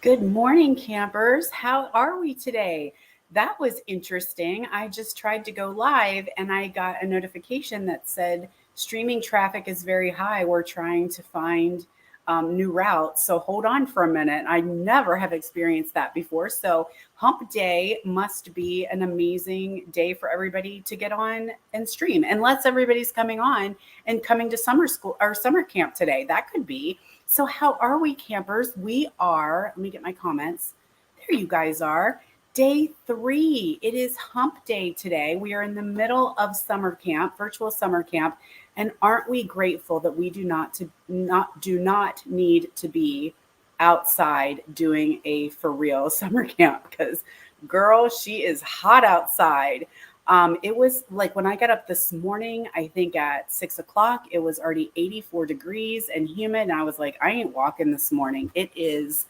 Good morning, campers. How are we today? That was interesting. I just tried to go live and I got a notification that said streaming traffic is very high. We're trying to find new routes. So hold on for a minute. I never have experienced that before. So hump day must be an amazing day for everybody to get on and stream, unless everybody's coming on and coming to summer school or summer camp today. That could be. So, how are we, campers? We are, let me get my comments. There you guys are. Day 3. It is hump day today. We are in the middle of summer camp, virtual summer camp. And aren't we grateful that we do not need to be outside doing a for real summer camp? Because girl, she is hot outside. It was like when I got up this morning, I think at 6 o'clock, it was already 84 degrees and humid. And I was like, I ain't walking this morning. It's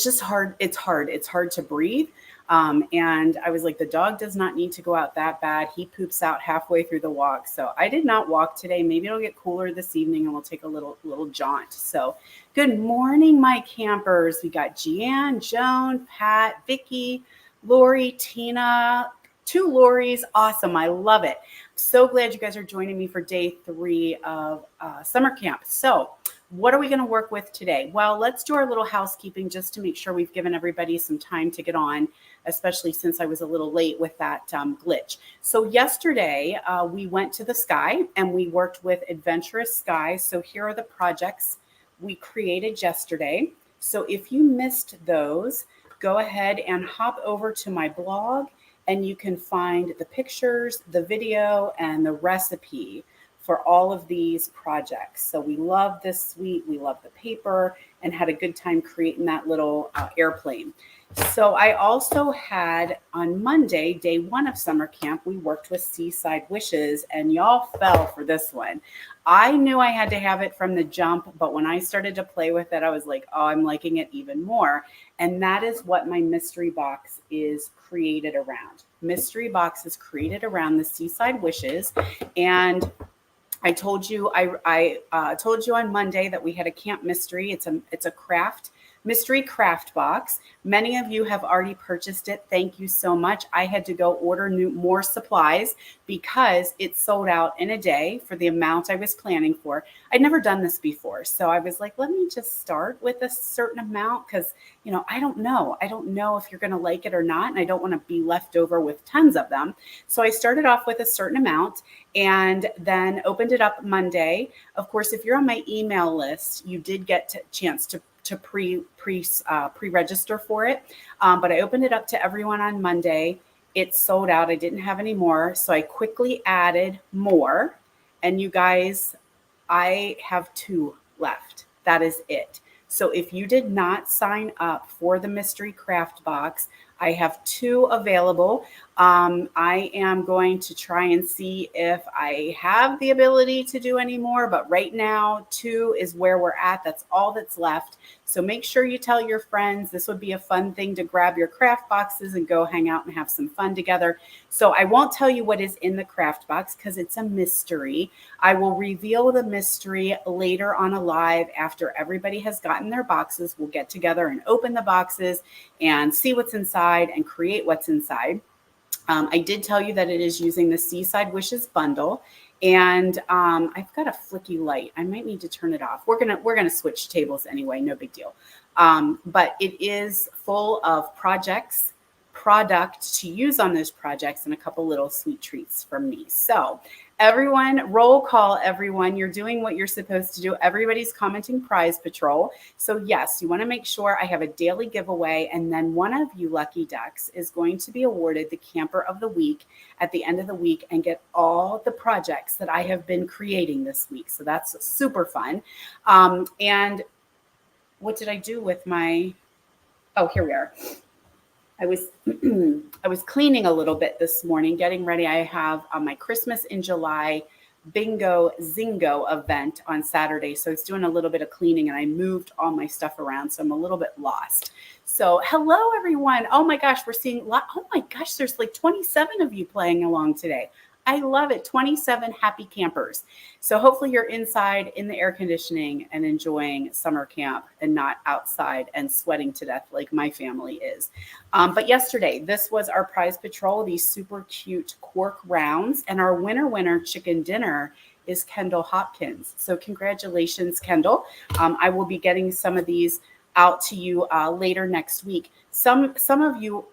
just hard. It's hard to breathe. And I was like, the dog does not need to go out that bad. He poops out halfway through the walk. So I did not walk today. Maybe it'll get cooler this evening and we'll take a little jaunt. So good morning, my campers. We got Jeanne, Joan, Pat, Vicky, Lori, Tina, 2 Loris. Awesome. I love it. So glad you guys are joining me for day 3 of summer camp. So what are we going to work with today? Well, let's do our little housekeeping just to make sure we've given everybody some time to get on, especially since I was a little late with that glitch. So yesterday we went to the sky and we worked with Adventurous Sky. So here are the projects we created yesterday. So if you missed those, go ahead and hop over to my blog and you can find the pictures, the video, and the recipe for all of these projects. So we love this suite, we love the paper, and had a good time creating that little airplane. So I also had on Monday, day 1 of summer camp, we worked with Seaside Wishes, and y'all fell for this one. I knew I had to have it from the jump, but when I started to play with it, I was like, oh, I'm liking it even more. And that is what my mystery box is created around. Mystery box is created around the Seaside Wishes. And I told you told you on Monday that we had a camp mystery. It's a craft mystery craft box. Many of you have already purchased it. Thank you so much. I had to go order more supplies because it sold out in a day for the amount I was planning for. I'd never done this before, so I was like, let me just start with a certain amount because I don't know. I don't know if you're going to like it or not, and I don't want to be left over with tons of them. So I started off with a certain amount and then opened it up Monday. Of course, if you're on my email list, you did get a chance to pre-register for it. But I opened it up to everyone on Monday. It sold out. I didn't have any more. So I quickly added more. And you guys, I have 2 left. That is it. So if you did not sign up for the mystery craft box, I have 2 available. I am going to try and see if I have the ability to do any more, but right now 2 is where we're at. That's all that's left. So make sure you tell your friends. This would be a fun thing to grab your craft boxes and go hang out and have some fun together. So I won't tell you what is in the craft box because it's a mystery. I will reveal the mystery later on a live after everybody has gotten their boxes. We'll get together and open the boxes and see what's inside and create what's inside. I did tell you that it is using the Seaside Wishes bundle, and I've got a flicky light. I might need to turn it off. We're gonna switch tables anyway. No big deal. But it is full of product to use on those projects, and a couple little sweet treats from me. So everyone, roll call, everyone. You're doing what you're supposed to do. Everybody's commenting Prize Patrol. So yes, you want to make sure I have a daily giveaway, and then one of you lucky ducks is going to be awarded the Camper of the Week at the end of the week and get all the projects that I have been creating this week. So that's super fun. And what did I do with my, oh, here we are. I was cleaning a little bit this morning, getting ready. I have my Christmas in July bingo zingo event on Saturday. So it's doing a little bit of cleaning and I moved all my stuff around. So I'm a little bit lost. So hello, everyone. Oh my gosh, we're seeing oh my gosh, there's like 27 of you playing along today. I love it. 27 happy campers. So hopefully you're inside in the air conditioning and enjoying summer camp and not outside and sweating to death like my family is. But yesterday, this was our prize patrol, these super cute cork rounds, and our winner chicken dinner is Kendall Hopkins. So congratulations, Kendall. I will be getting some of these out to you later next week. Some of you,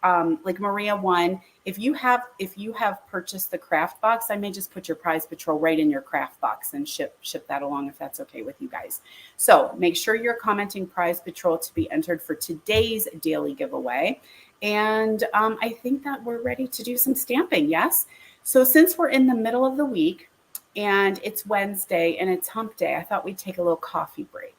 like Maria won. If you have purchased the craft box, I may just put your prize patrol right in your craft box and ship that along if that's okay with you guys. So make sure you're commenting prize patrol to be entered for today's daily giveaway. And I think that we're ready to do some stamping. Yes. So since we're in the middle of the week and it's Wednesday and it's hump day, I thought we'd take a little coffee break.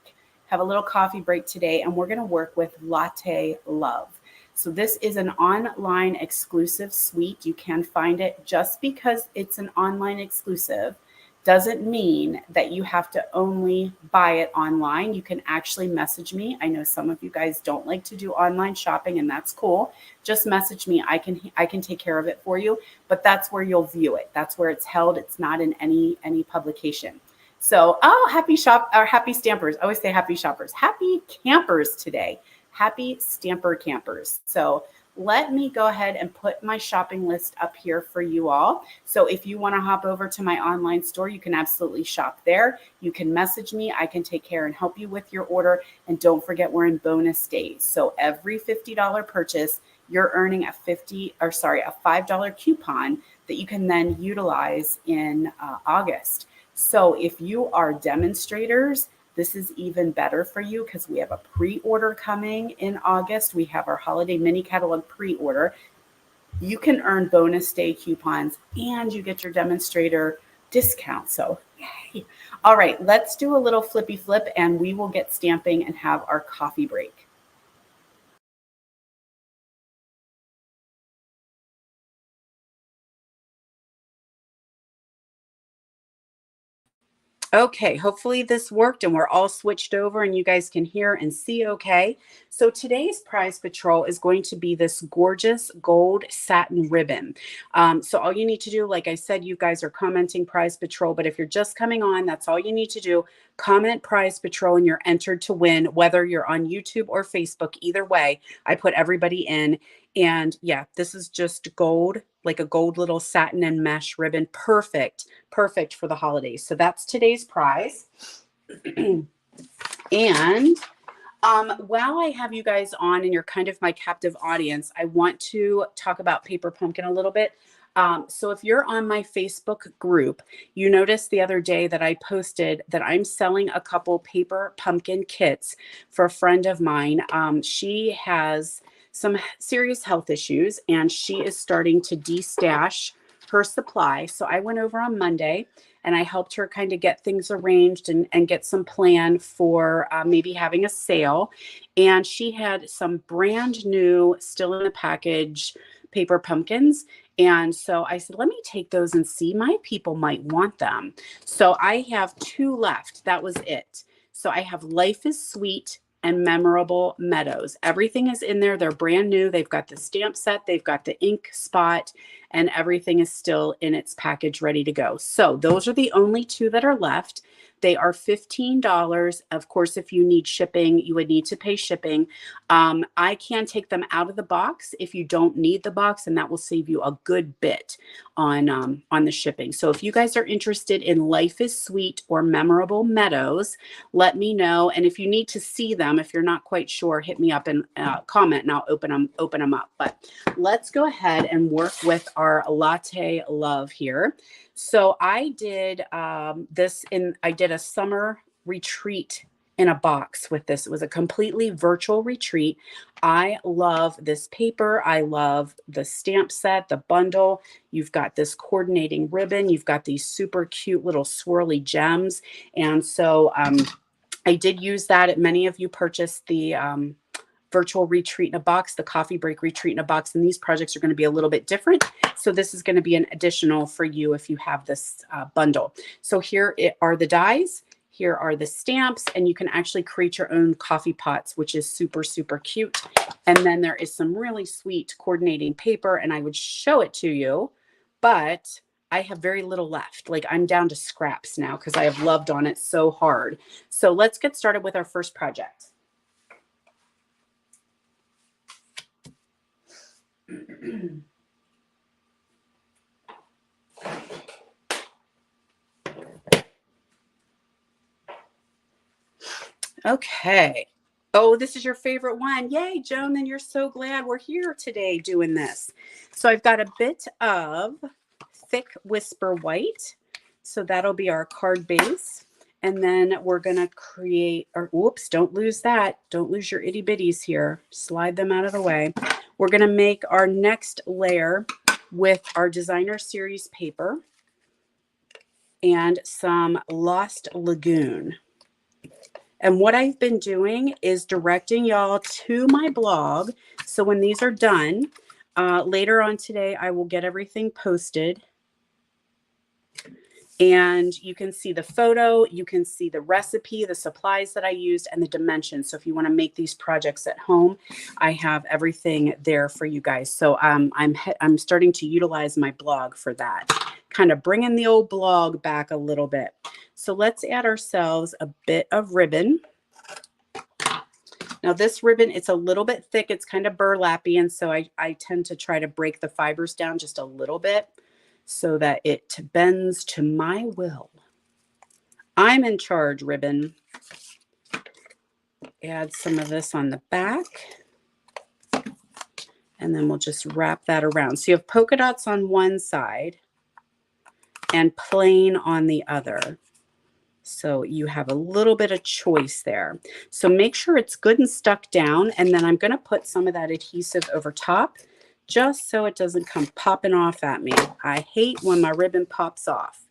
Have a little coffee break today, and we're going to work with Latte Love. So this is an online exclusive suite. You can find it. Just because it's an online exclusive doesn't mean that you have to only buy it online. You can actually message me. I know some of you guys don't like to do online shopping, and that's cool. Just message me. I can take care of it for you, but that's where you'll view it. That's where it's held. It's not in any publication. So, happy stampers. I always say happy shoppers. Happy campers today. Happy stamper campers. So let me go ahead and put my shopping list up here for you all. So if you want to hop over to my online store, you can absolutely shop there. You can message me. I can take care and help you with your order. And don't forget, we're in bonus days. So every $50 purchase, you're earning a $5 coupon that you can then utilize in August. So if you are demonstrators, this is even better for you because we have a pre-order coming in August. We have our holiday mini catalog pre-order. You can earn bonus day coupons and you get your demonstrator discount. So yay. All right, let's do a little flippy flip and we will get stamping and have our coffee break. Okay, hopefully this worked and we're all switched over and you guys can hear and see okay. So today's prize patrol is going to be this gorgeous gold satin ribbon. So all you need to do, like I said, you guys are commenting prize patrol, but if you're just coming on, that's all you need to do. Comment prize patrol and you're entered to win, whether you're on YouTube or Facebook. Either way, I put everybody in. And yeah, this is just gold, like a gold little satin and mesh ribbon. Perfect for the holidays. So that's today's prize. And while I have you guys on and you're kind of my captive audience, I want to talk about Paper Pumpkin a little bit. So if you're on my Facebook group, you noticed the other day that I posted that I'm selling a couple Paper Pumpkin kits for a friend of mine. She has some serious health issues and she is starting to destash her supply. So I went over on Monday and I helped her kind of get things arranged and get some plan for maybe having a sale. And she had some brand new, still in the package, paper pumpkins. And so I said, let me take those and see. My people might want them. So I have 2 left. That was it. So I have Life is Sweet and Memorable Meadows. Everything is in there. They're brand new. They've got the stamp set. They've got the ink spot and everything is still in its package ready to go. So those are the only 2 that are left. They are $15. Of course, if you need shipping, you would need to pay shipping. I can take them out of the box if you don't need the box, and that will save you a good bit on the shipping. So if you guys are interested in Life is Sweet or Memorable Meadows, let me know. And if you need to see them, if you're not quite sure, hit me up and comment, and I'll open them up. But let's go ahead and work with our Latte Love here. So I did I did a summer retreat in a box with this. It was a completely virtual retreat. I love this paper. I love the stamp set, the bundle. You've got this coordinating ribbon. You've got these super cute little swirly gems. And so I did use that. Many of you purchased the virtual retreat in a box, the coffee break retreat in a box, and these projects are going to be a little bit different. So this is going to be an additional for you if you have this bundle. So here are the dies. Here are the stamps, and you can actually create your own coffee pots, which is super, super cute. And then there is some really sweet coordinating paper, and I would show it to you, but I have very little left. Like I'm down to scraps now because I have loved on it so hard. So let's get started with our first project. Okay. Oh, this is your favorite one. Yay, Joan, then you're so glad we're here today doing this. So I've got a bit of thick Whisper White. So that'll be our card base. And then we're going to create, or whoops, don't lose that. Don't lose your itty bitties here. Slide them out of the way. We're going to make our next layer with our Designer Series paper and some Lost Lagoon. And what I've been doing is directing y'all to my blog. So when these are done, later on today, I will get everything posted. And you can see the photo, you can see the recipe, the supplies that I used, and the dimensions. So if you want to make these projects at home, I have everything there for you guys. So I'm starting to utilize my blog for that, kind of bringing the old blog back a little bit. So let's add ourselves a bit of ribbon. Now this ribbon, it's a little bit thick. It's kind of burlappy. And so I tend to try to break the fibers down just a little bit so that it bends to my will. I'm in charge, ribbon. Add some of this on the back. And then we'll just wrap that around. So you have polka dots on one side and plain on the other. So you have a little bit of choice there. So make sure it's good and stuck down. And then I'm going to put some of that adhesive over top just so it doesn't come popping off at me. I hate when my ribbon pops off.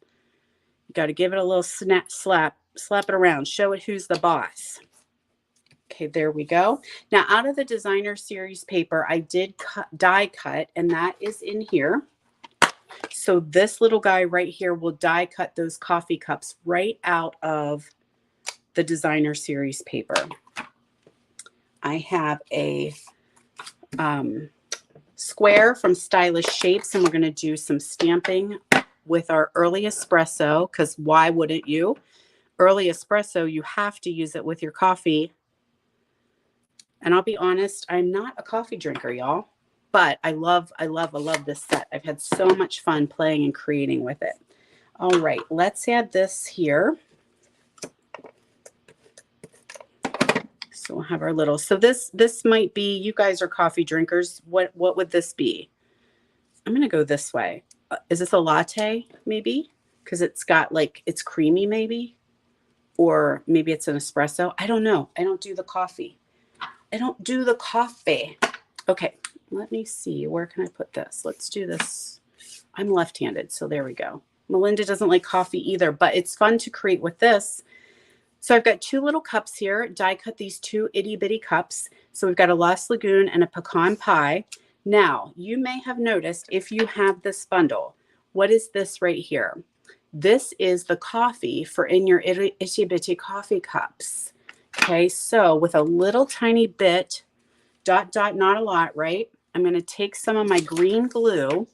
You got to give it a little slap it around. Show it who's the boss. Okay, there we go. Now out of the Designer Series paper, I did die cut, and that is in here. So this little guy right here will die cut those coffee cups right out of the Designer Series paper. I have a square from Stylish Shapes, and we're going to do some stamping with our early espresso, because why wouldn't you? Early espresso, you have to use it with your coffee. And I'll be honest, I'm not a coffee drinker, y'all. But I love this set. I've had so much fun playing and creating with it. All right, let's add this here. So we'll have our little, so this might be, you guys are coffee drinkers. What would this be? I'm going to go this way. Is this a latte maybe? Because it's got like, it's creamy maybe. Or maybe it's an espresso. I don't know. I don't do the coffee. Okay. Let me see. Where can I put this? Let's do this. I'm left-handed, so there we go. Melinda doesn't like coffee either, but it's fun to create with this. So I've got two little cups here. Die cut these two itty-bitty cups. So we've got a Lost Lagoon and a pecan pie. Now, you may have noticed if you have this bundle, what is this right here? This is the coffee for in your itty-bitty coffee cups. Okay, so with a little tiny bit, not a lot, right? I'm going to take some of my green glue,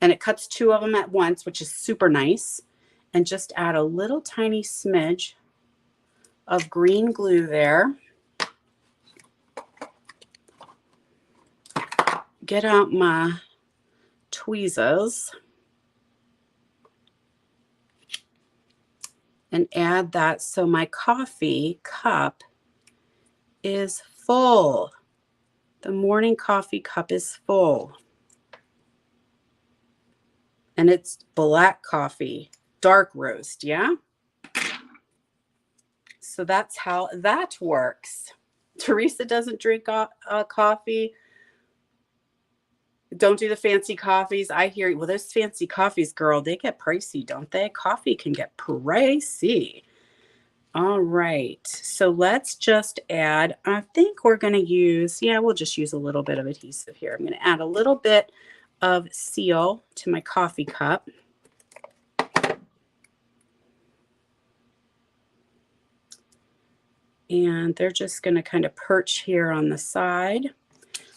and it cuts two of them at once, which is super nice, and just add a little tiny smidge of green glue there. Get out my tweezers and add that so my coffee cup is full. The morning coffee cup is full. And it's black coffee, dark roast, yeah? So that's how that works. Teresa doesn't drink coffee. Don't do the fancy coffees. I hear, well, those fancy coffees, girl, they get pricey, don't they? Coffee can get pricey. All right, so let's just add, I think we're going to use, we'll just use a little bit of adhesive here. I'm going to add a little bit of seal to my coffee cup. And they're just going to kind of perch here on the side.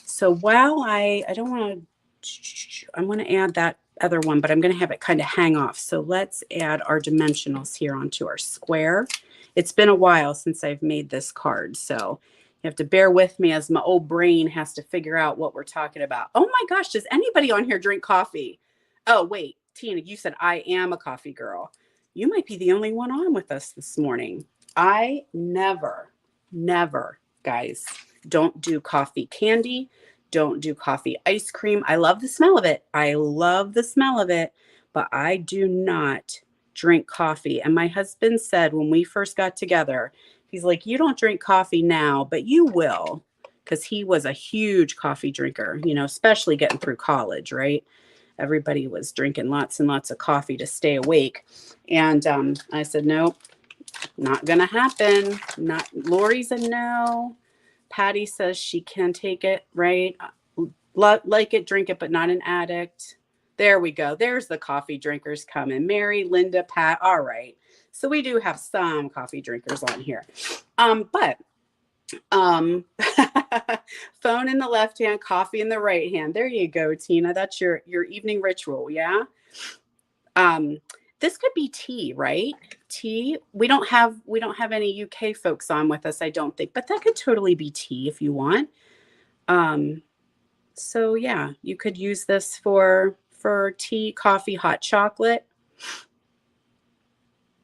So while I don't want to, I'm going to add that other one, but I'm going to have it kind of hang off. So let's add our dimensionals here onto our square. It's been a while since I've made this card, so you have to bear with me as my old brain has to figure out what we're talking about. Oh my gosh, does anybody on here drink coffee? Oh, wait, Tina, you said I am a coffee girl. You might be the only one on with us this morning. I never, guys, don't do coffee candy. Don't do coffee ice cream. I love the smell of it. But I do not drink coffee. And my husband said when we first got together, he's like, you don't drink coffee now, but you will. Because he was a huge coffee drinker, especially getting through college, right? Everybody was drinking lots and lots of coffee to stay awake. And I said, nope, not going to happen. Not Lori's a no. Patty says she can take it, right? Like it, drink it, but not an addict. There we go. There's the coffee drinkers coming. Mary, Linda, Pat. All right. So we do have some coffee drinkers on here. But phone in the left hand, coffee in the right hand. There you go, Tina. That's your evening ritual, yeah? This could be tea, right? Tea. We don't have any UK folks on with us, I don't think, but that could totally be tea if you want. So yeah, you could use this for tea, coffee, hot chocolate.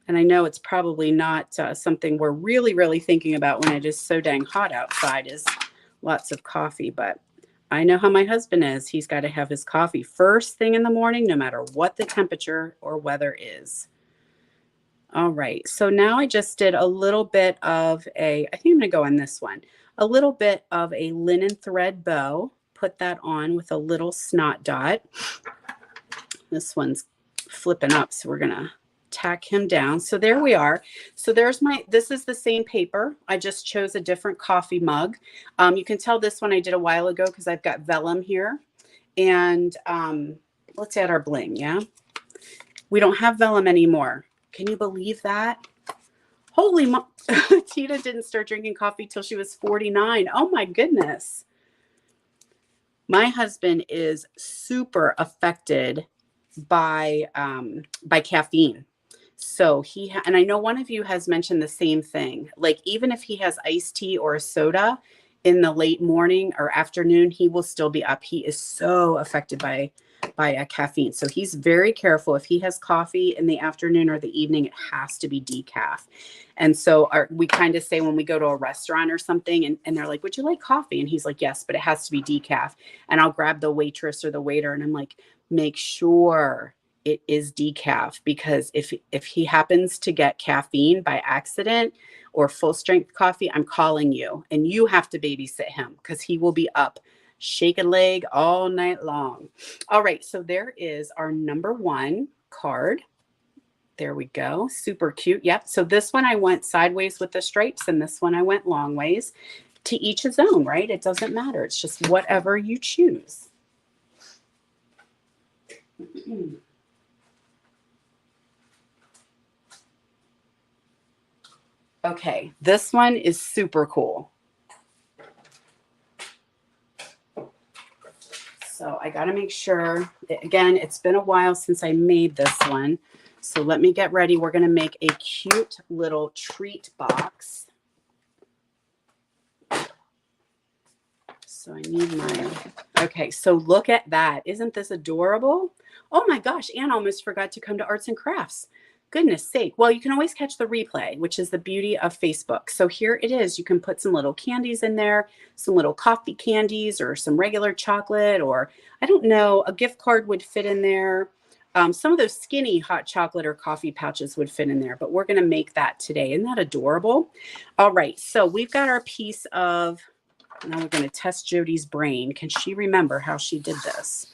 And I know it's probably not something we're really thinking about when it is so dang hot outside is lots of coffee, but I know how my husband is. He's got to have his coffee first thing in the morning, no matter what the temperature or weather is. All right. So now I just did a little bit of I think I'm going to go on this one, a little bit of a linen thread bow, put that on with a little snot dot. This one's flipping up, so we're going to tack him down. So there we are. So this is the same paper. I just chose a different coffee mug. You can tell this one I did a while ago because I've got vellum here. And let's add our bling, yeah? We don't have vellum anymore. Can you believe that? Holy Tina didn't start drinking coffee till she was 49. Oh my goodness. My husband is super affected by caffeine. So and I know one of you has mentioned the same thing. Like even if he has iced tea or a soda in the late morning or afternoon, he will still be up. He is so affected by caffeine. So he's very careful. If he has coffee in the afternoon or the evening, it has to be decaf. And so we kind of say when we go to a restaurant or something and they're like, would you like coffee? And he's like, yes, but it has to be decaf. And I'll grab the waitress or the waiter and I'm like, make sure it is decaf, because if he happens to get caffeine by accident or full strength coffee, I'm calling you and you have to babysit him because he will be up shake a leg all night long. All right, so there is our number one card. There we go. Super cute. Yep. So this one I went sideways with the stripes and this one I went long ways. To each his own, right? It doesn't matter. It's just whatever you choose. Okay, this one is super cool. So I got to make sure, again, it's been a while since I made this one. So let me get ready. We're going to make a cute little treat box. So I need okay, so look at that. Isn't this adorable? Oh my gosh, Anne almost forgot to come to Arts and Crafts. Goodness sake. Well, you can always catch the replay, which is the beauty of Facebook. So here it is. You can put some little candies in there, some little coffee candies or some regular chocolate, or I don't know, a gift card would fit in there. Some of those skinny hot chocolate or coffee pouches would fit in there, but we're going to make that today. Isn't that adorable? All right. So we've got our piece of, now we're going to test Jody's brain. Can she remember how she did this?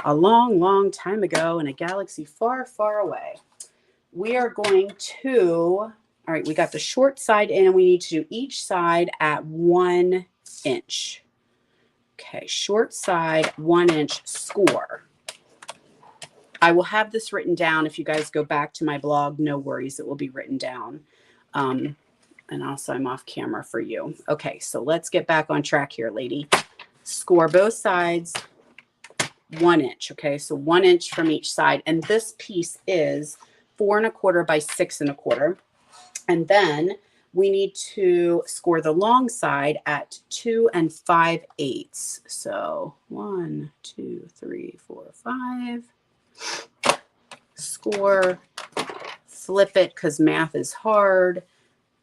A long time ago in a galaxy far away. We are going to, all right, we got the short side in and we need to do each side at 1 inch. Okay, short side, 1 inch score. I will have this written down. If you guys go back to my blog, no worries, it will be written down. And also I'm off camera for you. Okay, so let's get back on track here, lady. Score both sides. 1 inch. Okay, so 1 inch from each side. And this piece is 4 1/4 by 6 1/4. And then we need to score the long side at 2 5/8. So 1, 2, 3, 4, 5. Score, flip it because math is hard.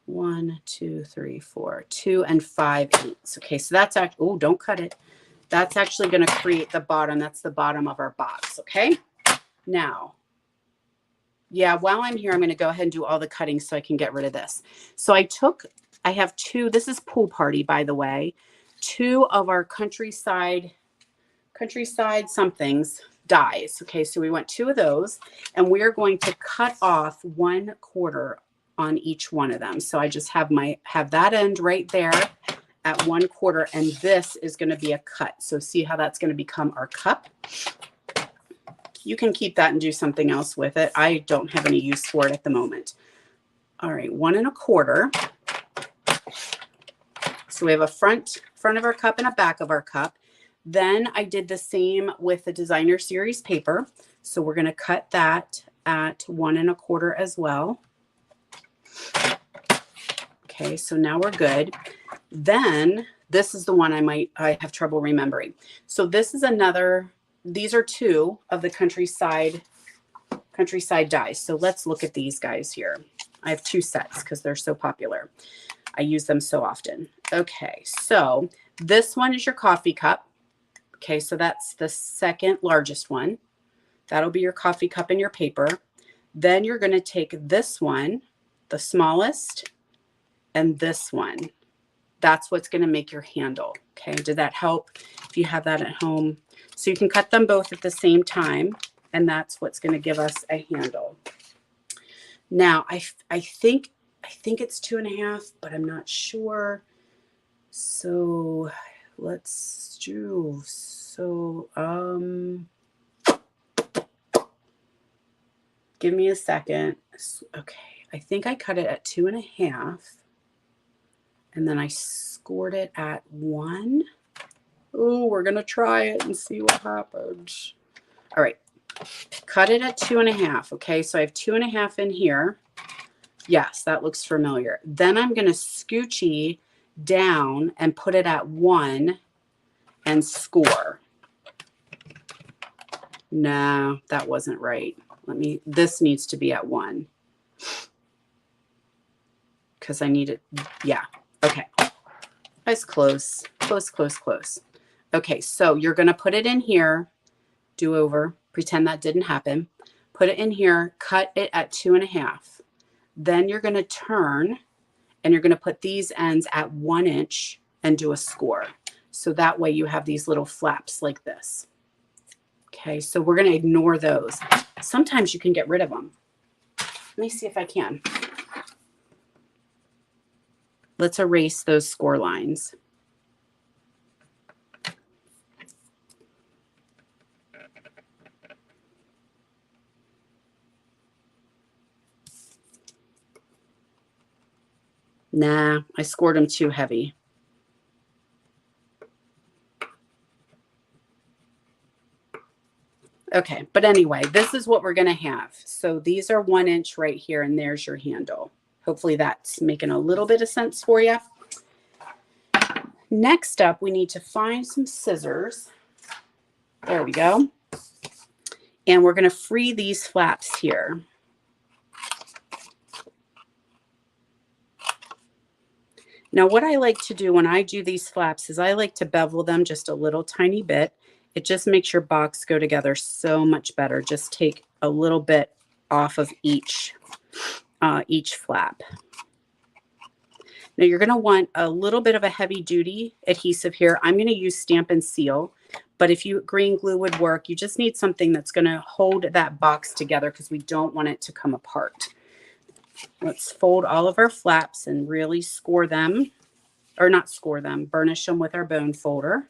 1, 2, 3, 4, 2 5/8. Okay, so that's actually, oh, don't cut it. That's actually going to create the bottom. That's the bottom of our box. Okay, now, yeah, while I'm here, I'm going to go ahead and do all the cutting so I can get rid of this. So I have 2, this is Pool Party, by the way, 2 of our countryside somethings dies. Okay, so we want 2 of those, and we are going to cut off 1/4 on each one of them. So I just have that end right there at 1/4, and this is going to be a cut. So see how that's going to become our cup. You can keep that and do something else with it. I don't have any use for it at the moment. All right, 1 1/4. So we have a front of our cup and a back of our cup. Then I did the same with the designer series paper. So we're going to cut that at 1 1/4 as well. Okay, so now we're good. Then this is the one I have trouble remembering. So this is these are 2 of the countryside dies. So let's look at these guys here. I have 2 sets because they're so popular. I use them so often. Okay, so this one is your coffee cup. Okay, so that's the second largest one. That'll be your coffee cup in your paper. Then you're going to take this one, the smallest, and this one. That's what's going to make your handle. Okay, did that help if you have that at home? So you can cut them both at the same time, and that's what's going to give us a handle. Now, I think it's 2 1/2, but I'm not sure. So let's do, give me a second. Okay, I think I cut it at 2 1/2. And then I scored it at 1. Oh, we're going to try it and see what happens. All right. Cut it at 2 1/2. Okay, so I have 2 1/2 in here. Yes, that looks familiar. Then I'm going to scoochie down and put it at 1 and score. No, that wasn't right. This needs to be at 1. Because I need it. Yeah. Okay. That's close. Close. Okay, so you're going to put it in here. Do over. Pretend that didn't happen. Put it in here. Cut it at 2 1/2. Then you're going to turn, and you're going to put these ends at 1 inch and do a score. So that way you have these little flaps like this. Okay, so we're going to ignore those. Sometimes you can get rid of them. Let me see if I can. Let's erase those score lines. Nah, I scored them too heavy. Okay, but anyway, this is what we're going to have. So these are 1 inch right here, and there's your handle. Hopefully that's making a little bit of sense for you. Next up, we need to find some scissors. There we go. And we're going to free these flaps here. Now, what I like to do when I do these flaps is I like to bevel them just a little tiny bit. It just makes your box go together so much better. Just take a little bit off of each flap. Now you're going to want a little bit of a heavy duty adhesive here. I'm going to use Stamp and Seal, but if you green glue would work, you just need something that's going to hold that box together because we don't want it to come apart. Let's fold all of our flaps and really score them, or not score them, burnish them with our bone folder.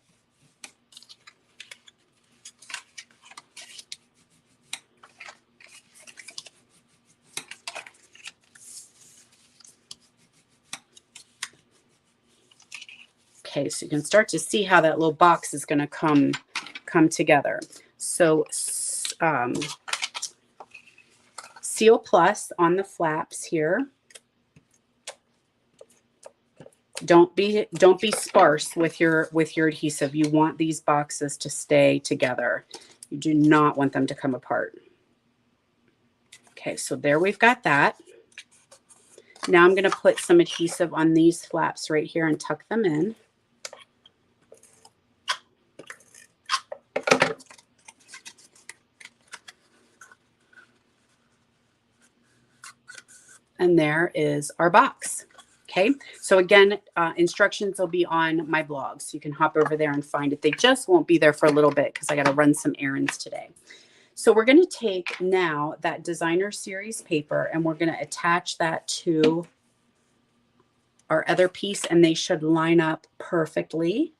Okay, so you can start to see how that little box is going to come come together. So Seal Plus on the flaps here. Don't be sparse with your adhesive. You want these boxes to stay together. You do not want them to come apart. Okay, so there we've got that. Now I'm going to put some adhesive on these flaps right here and tuck them in. And there is our box. Okay, so again, instructions will be on my blog, so you can hop over there and find it. They just won't be there for a little bit because I got to run some errands today. So we're going to take now that designer series paper and we're going to attach that to our other piece, and they should line up perfectly.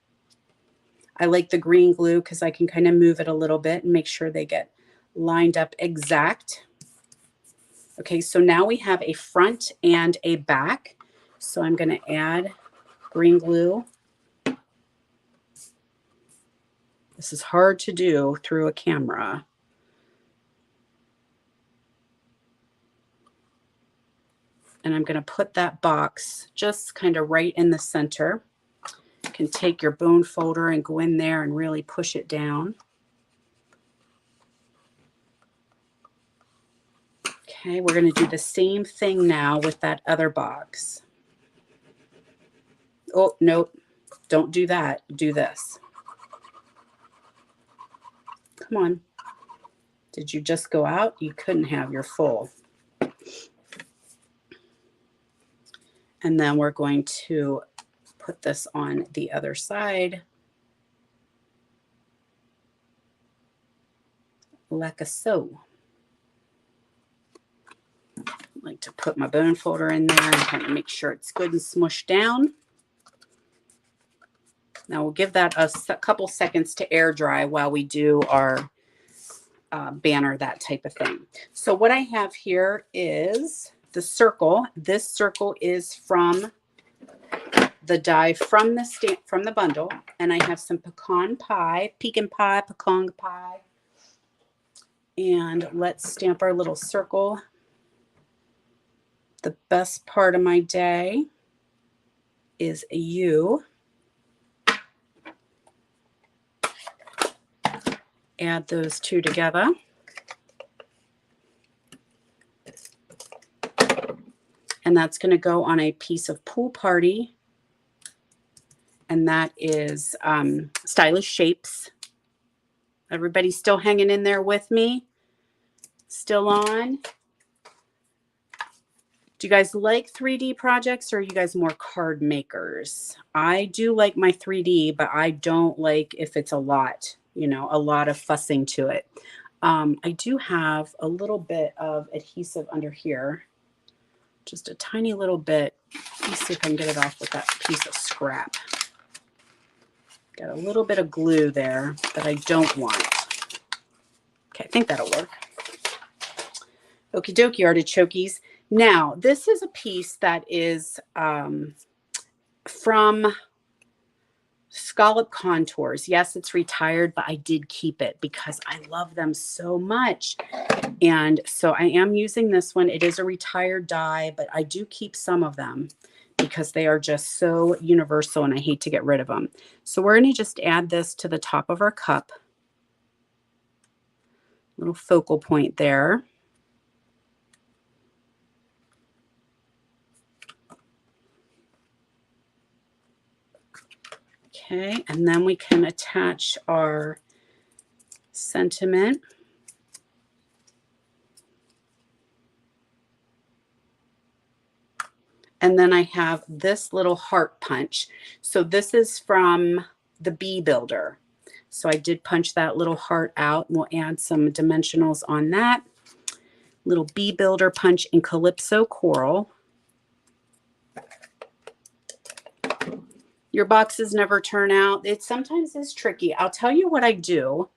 I like the green glue because I can kind of move it a little bit and make sure they get lined up exact. Okay, so now we have a front and a back. So I'm going to add green glue. This is hard to do through a camera. And I'm going to put that box just kind of right in the center. You can take your bone folder and go in there and really push it down. Okay, we're going to do the same thing now with that other box. Oh, nope, don't do that. Do this. Come on. Did you just go out? You couldn't have your full. And then we're going to put this on the other side. Like so. I like to put my bone folder in there and kind of make sure it's good and smushed down. Now we'll give that a couple seconds to air dry while we do our banner, that type of thing. So what I have here is the circle. This circle is from the die from the bundle, and I have some pecan pie, and let's stamp our little circle. The best part of my day is a U. Add those two together. And that's going to go on a piece of Pool Party. And that is Stylish Shapes. Everybody still hanging in there with me? Still on? Do you guys like 3D projects, or are you guys more card makers? I do like my 3D, but I don't like if it's a lot, you know, a lot of fussing to it. I do have a little bit of adhesive under here. Just a tiny little bit. Let me see if I can get it off with that piece of scrap. Got a little bit of glue there that I don't want. Okay, I think that'll work. Okie dokie, artichokes. Now, this is a piece that is from Scallop Contours. Yes, it's retired, but I did keep it because I love them so much. And so I am using this one. It is a retired die, but I do keep some of them because they are just so universal and I hate to get rid of them. So we're going to just add this to the top of our cup. Little focal point there. Okay, and then we can attach our sentiment. And then I have this little heart punch. So this is from the Bee Builder. So I did punch that little heart out. We'll add some dimensionals on that. Little Bee Builder punch in Calypso Coral. Your boxes never turn out. It sometimes is tricky. I'll tell you what I do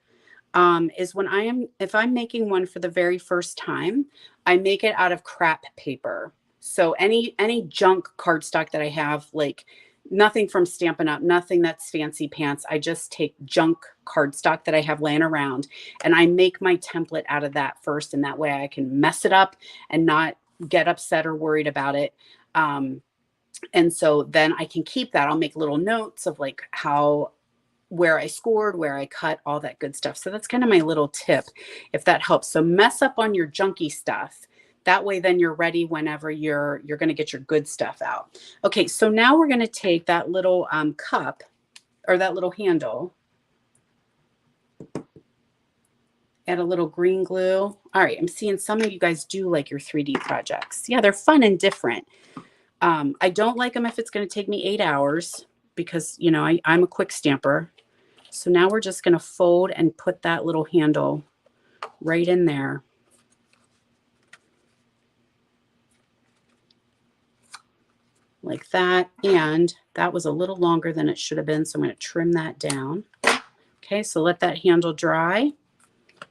is if I'm making one for the very first time, I make it out of crap paper. So any junk cardstock that I have, like Nothing from Stampin' Up, nothing that's fancy pants. I just take junk cardstock that I have laying around and I make my template out of that first. And that way I can mess it up and not get upset or worried about it. And so then I can keep that. I'll make little notes of like where I scored, where I cut, all that good stuff. So that's kind of my little tip, if that helps. So mess up on your junky stuff. That way, then you're ready whenever you're going to get your good stuff out. Okay, so now we're going to take that little cup or that little handle, add a little green glue. All right, I'm seeing some of you guys do like your 3D projects. Yeah, they're fun and different. I don't like them if it's going to take me 8 hours because, you know, I'm a quick stamper. So now we're just going to fold and put that little handle right in there. Like that. And that was a little longer than it should have been. So I'm going to trim that down. Okay, so let that handle dry.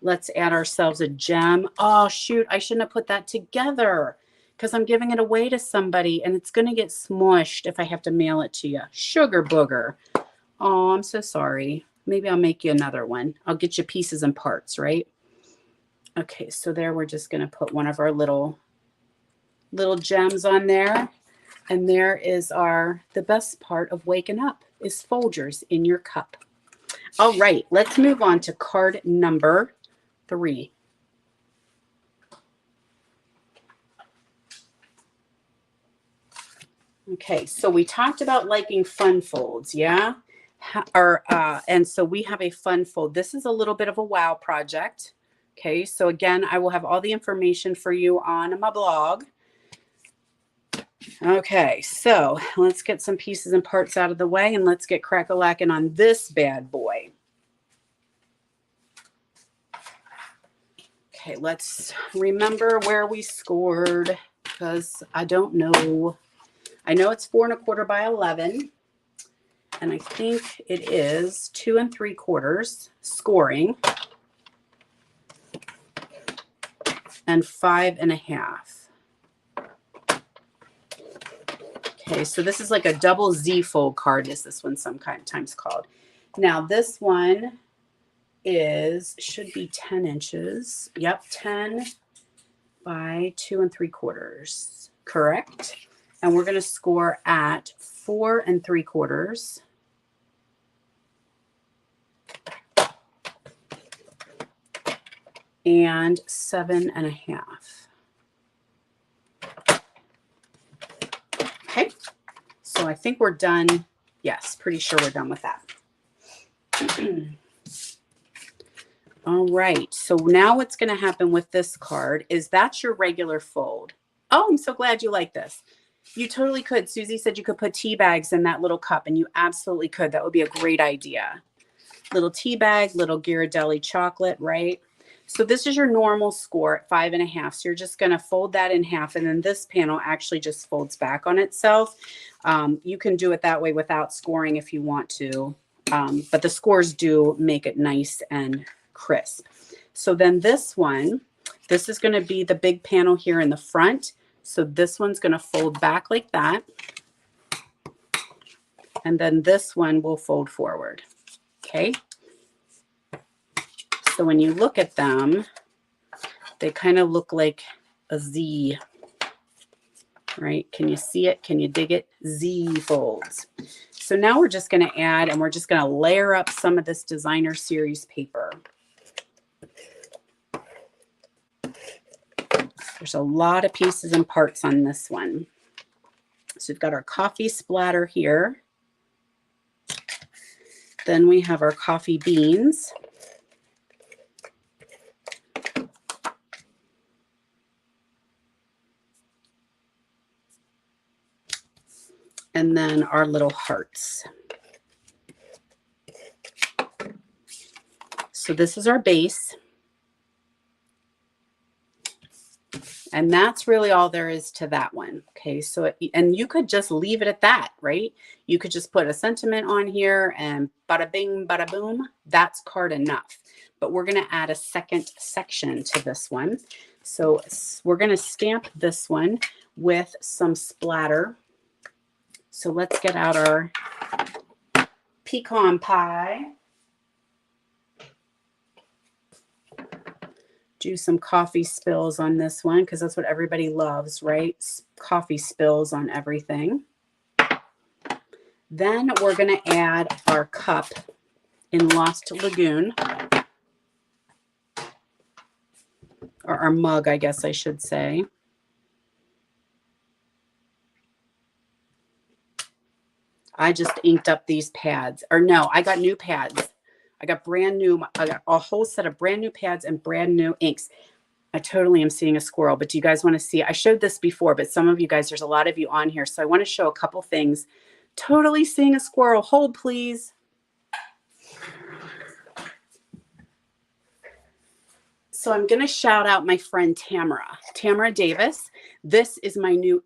Let's add ourselves a gem. Oh, shoot, I shouldn't have put that together because I'm giving it away to somebody and it's going to get smushed if I have to mail it to you. Sugar booger. Oh, I'm so sorry. Maybe I'll make you another one. I'll get you pieces and parts, right? Okay, so there we're just going to put one of our little gems on there. And there is the best part of waking up is Folgers in your cup. All right, let's move on to card number 3. Okay, so we talked about liking fun folds, yeah? And so we have a fun fold. This is a little bit of a wow project. Okay, so again, I will have all the information for you on my blog. Okay, so let's get some pieces and parts out of the way and let's get crack-a-lackin' on this bad boy. Okay, let's remember where we scored because I don't know. I know it's 4 1/4 by 11, and I think it is 2 3/4 scoring and 5 1/2. Okay, so this is like a double Z fold card, is this one sometimes called. Now this one should be 10 inches. Yep, 10 by 2 3/4. Correct. And we're going to score at 4 3/4. And 7 1/2. Okay, so I think we're done. Yes, pretty sure we're done with that. All right, so now what's going to happen with this card is that's your regular fold. Oh, I'm so glad you like this. You totally could. Susie said you could put tea bags in that little cup, and you absolutely could. That would be a great idea. Little tea bag, little Ghirardelli chocolate, right? So this is your normal score at 5 1/2. So you're just going to fold that in half, and then this panel actually just folds back on itself. You can do it that way without scoring if you want to, but the scores do make it nice and crisp. So then this is going to be the big panel here in the front. So this one's going to fold back like that. And then this one will fold forward. Okay. So when you look at them, they kind of look like a Z, right? Can you see it? Can you dig it? Z folds. So now we're just going to add, and we're just going to layer up some of this designer series paper. There's a lot of pieces and parts on this one. So we've got our coffee splatter here. Then we have our coffee beans. And then our little hearts. So this is our base. And that's really all there is to that one. Okay, so, and you could just leave it at that, right? You could just put a sentiment on here and bada bing, bada boom. That's card enough. But we're going to add a second section to this one. So we're going to stamp this one with some splatter. So let's get out our pecan pie. Do some coffee spills on this one because that's what everybody loves, right? Coffee spills on everything. Then we're going to add our cup in Lost Lagoon, or our mug, I guess I should say. I just inked up these pads. Or no, I got new pads. I got a whole set of brand new pads and brand new inks. I totally am seeing a squirrel, but do you guys want to see? I showed this before, but some of you guys, there's a lot of you on here. So I want to show a couple things. Totally seeing a squirrel. Hold, please. So I'm going to shout out my friend Tamara Davis. This is my new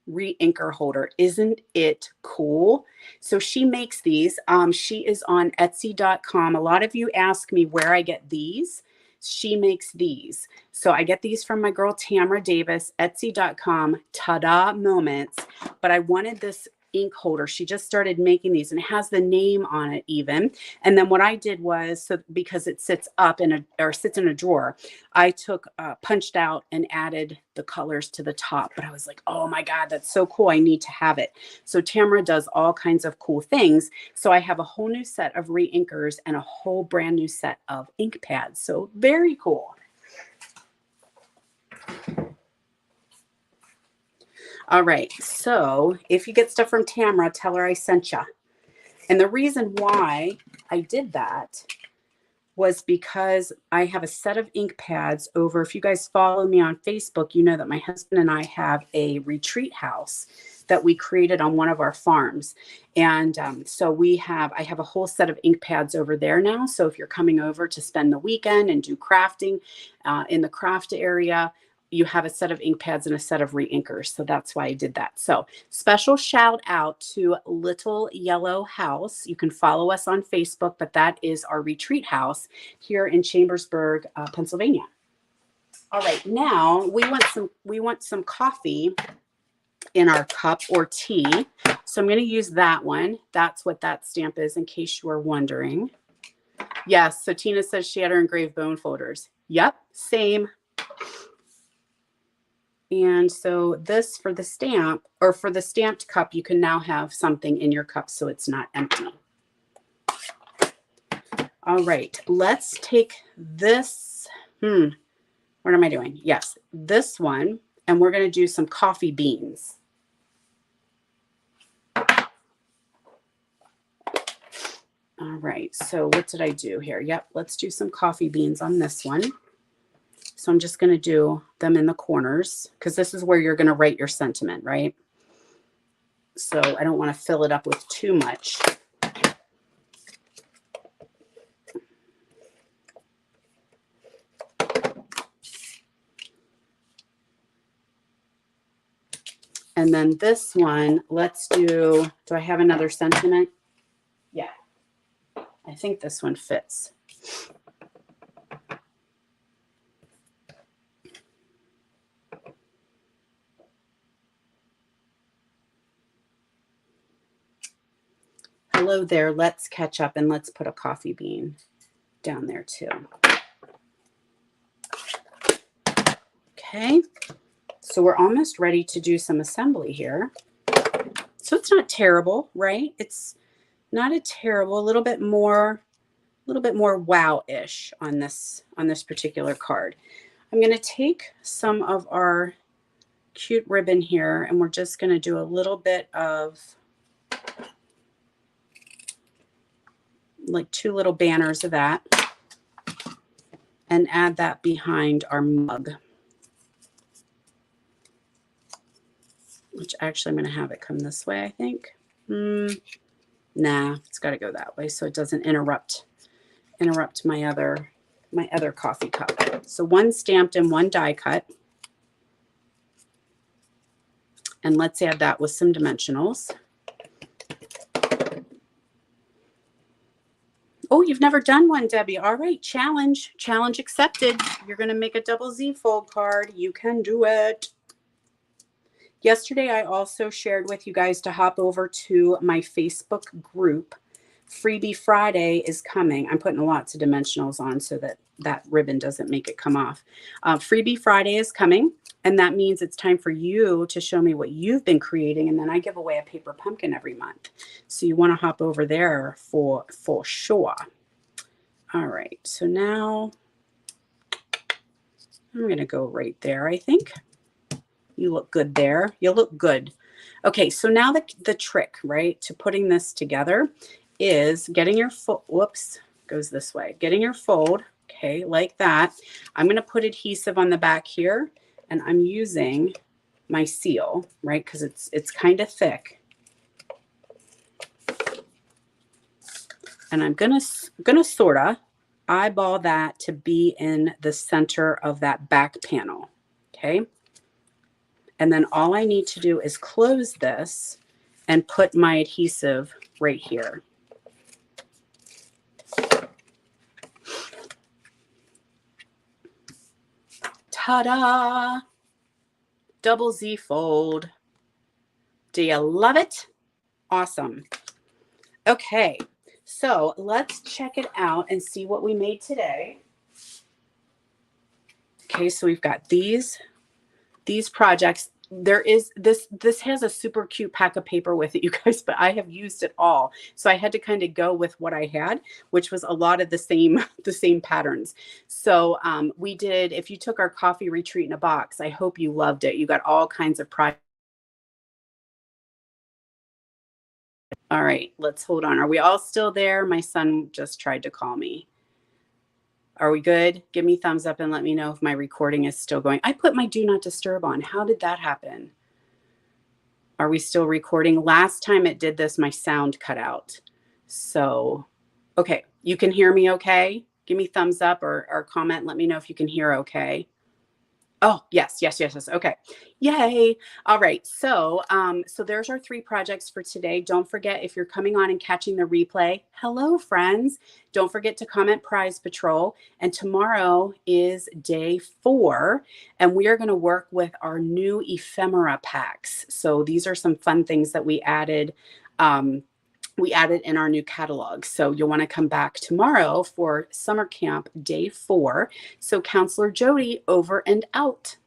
re-inker holder. Isn't it cool? So she makes these. She is on Etsy.com. A lot of you ask me where I get these. She makes these. So I get these from my girl Tamara Davis, Etsy.com, ta-da moments. But I wanted this ink holder. She just started making these and it has the name on it even. And then what I did was, so because it sits up sits in a drawer, I punched out and added the colors to the top. But I was like, oh my God, that's so cool. I need to have it. So Tamara does all kinds of cool things. So I have a whole new set of re-inkers and a whole brand new set of ink pads. So very cool. All right, so if you get stuff from Tamara, tell her I sent you. And the reason why I did that was because I have a set of ink pads over. If you guys follow me on Facebook, you know that my husband and I have a retreat house that we created on one of our farms. And so I have a whole set of ink pads over there now. So if you're coming over to spend the weekend and do crafting in the craft area, you have a set of ink pads and a set of re-inkers. So that's why I did that. So special shout out to Little Yellow House. You can follow us on Facebook, but that is our retreat house here in Chambersburg, Pennsylvania. All right, now we want some coffee in our cup or tea. So I'm going to use that one. That's what that stamp is in case you are wondering. Yes, so Tina says she had her engraved bone folders. Yep, same. And so this for the stamp, or for the stamped cup, you can now have something in your cup so it's not empty. All right, let's take this. What am I doing? Yes, this one, and we're going to do some coffee beans. All right, so what did I do here? Yep, let's do some coffee beans on this one. So I'm just going to do them in the corners because this is where you're going to write your sentiment, right? So I don't want to fill it up with too much. And then this one, let's do I have another sentiment? Yeah, I think this one fits. Hello there, let's catch up and let's put a coffee bean down there too. Okay, so we're almost ready to do some assembly here. So it's not terrible, right? It's not a terrible, a little bit more wow-ish on this particular card. I'm going to take some of our cute ribbon here and we're just going to do a little bit of like 2 little banners of that and add that behind our mug, which actually I'm going to have it come this way, I think. Nah, it's got to go that way so it doesn't interrupt my other coffee cup. So one stamped and one die cut. And let's add that with some dimensionals. Oh, you've never done one, Debbie. All right, challenge accepted. You're going to make a double Z fold card. You can do it. Yesterday, I also shared with you guys to hop over to my Facebook group. Freebie Friday is coming. I'm putting lots of dimensionals on so that that ribbon doesn't make it come off. Freebie Friday is coming, and that means it's time for you to show me what you've been creating, and then I give away a paper pumpkin every month. So you want to hop over there for sure. All right, so now I'm going to go right there, I think. You look good there. You look good. Okay, so now the trick, right, to putting this together is getting your fold. Whoops, goes this way. Getting your fold, okay, like that. I'm going to put adhesive on the back here, and I'm using my seal, right, because it's kind of thick. And I'm gonna sorta eyeball that to be in the center of that back panel, okay? And then all I need to do is close this and put my adhesive right here. Ta-da! Double Z fold. Do you love it? Awesome. Okay, so let's check it out and see what we made today. Okay, so we've got these projects. There is this has a super cute pack of paper with it, you guys, but I have used it all. So I had to kind of go with what I had, which was a lot of the same patterns. So we did, if you took our coffee retreat in a box, I hope you loved it. You got all kinds of projects. All right, let's hold on. Are we all still there? My son just tried to call me. Are we good? Give me thumbs up and let me know if my recording is still going. I put my do not disturb on. How did that happen? Are we still recording? Last time it did this, my sound cut out. So, okay, you can hear me okay? Give me thumbs up or comment. Let me know if you can hear okay. Oh, yes. Okay. Yay. All right. So, so there's our 3 projects for today. Don't forget, if you're coming on and catching the replay, hello, friends. Don't forget to comment Prize Patrol. And tomorrow is day 4, and we are going to work with our new ephemera packs. So these are some fun things that we added. We added in our new catalog. So you'll want to come back tomorrow for summer camp day 4. So Counselor Jody, over and out.